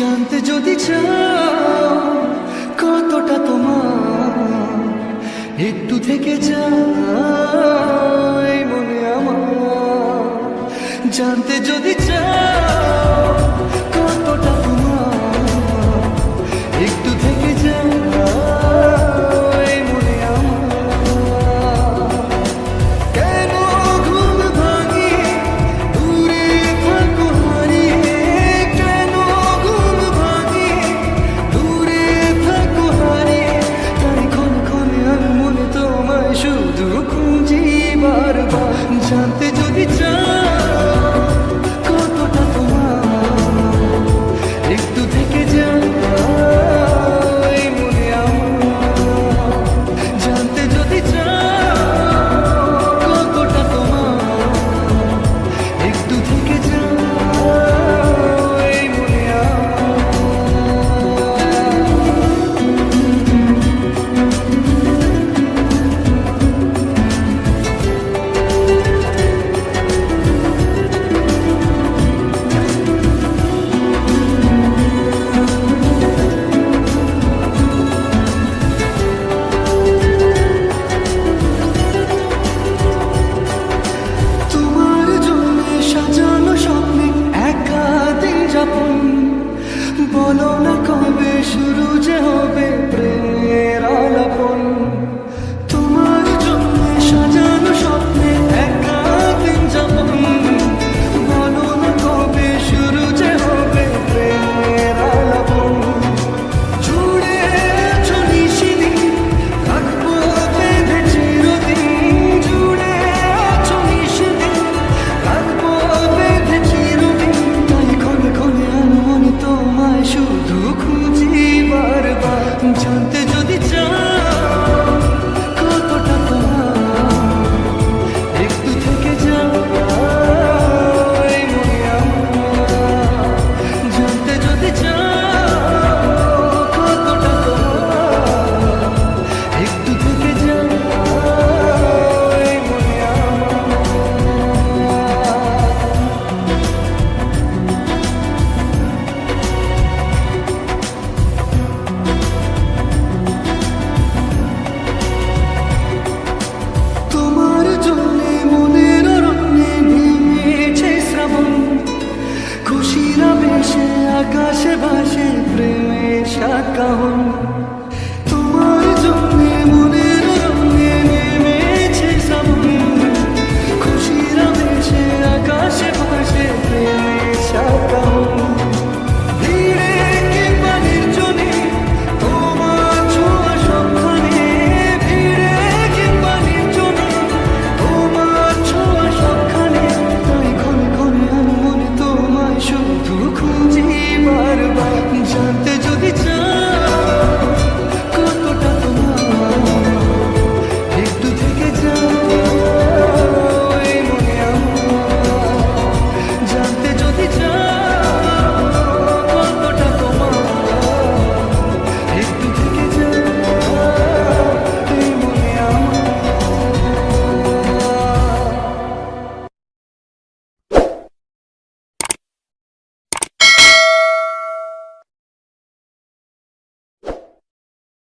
জানতে যদি চাও কতটা তোমার, একটু থেকে যাই মনে আমার। জানতে যদি চাও কতটা তোমার, একটু থেকে যাই মনে আমার। কেন ঘুম ভাঙিয়ে দূরে থাকো হারিয়ে, কেন ঘুম ভাঙিয়ে দূরে থাকো হারিয়ে, তাই ক্ষণে ক্ষণে আমি মনে তোমায় শুধু খুঁজি বারবার। জানতে যদি চাও কতটা তোমার, একটু থেকে যাই মনে আমার। জানতে যদি চাও কতটা তোমার, একটু থেকে যাই মনে তোমার জন্য সাজানো স্বপ্নে একা দিন যাপন। বলো না কবে শুরু যে হবে প্রেমের আলাপন। তোমার জন্য সাজানো স্বপ্নে একা দিন যাপন। বলো না কবে শুরু যে হবে প্রেমের আলাপন। জুড়ে আছো নিশিদিন, থাকবো বেঁধে চিরদিন। জুড়ে আছো নিশিদিন, থাকবো বেঁধে চিরদিন। তাই ক্ষণে ক্ষণে আমি মনে তোমায় শুধু খুঁজি বারবার। জানতে যদি চাও কতটা তোমার, একটু থেকে যাই মনে আমার। জানতে যদি চাও কতটা তোমার, একটু থেকে যাই মনে আমার। তোমার জন্যে মনের অরণ্যে নেমেছে শ্রাবণ। খুশির আবেশে আকাশে ভাসে প্রেমের সাত কাহন।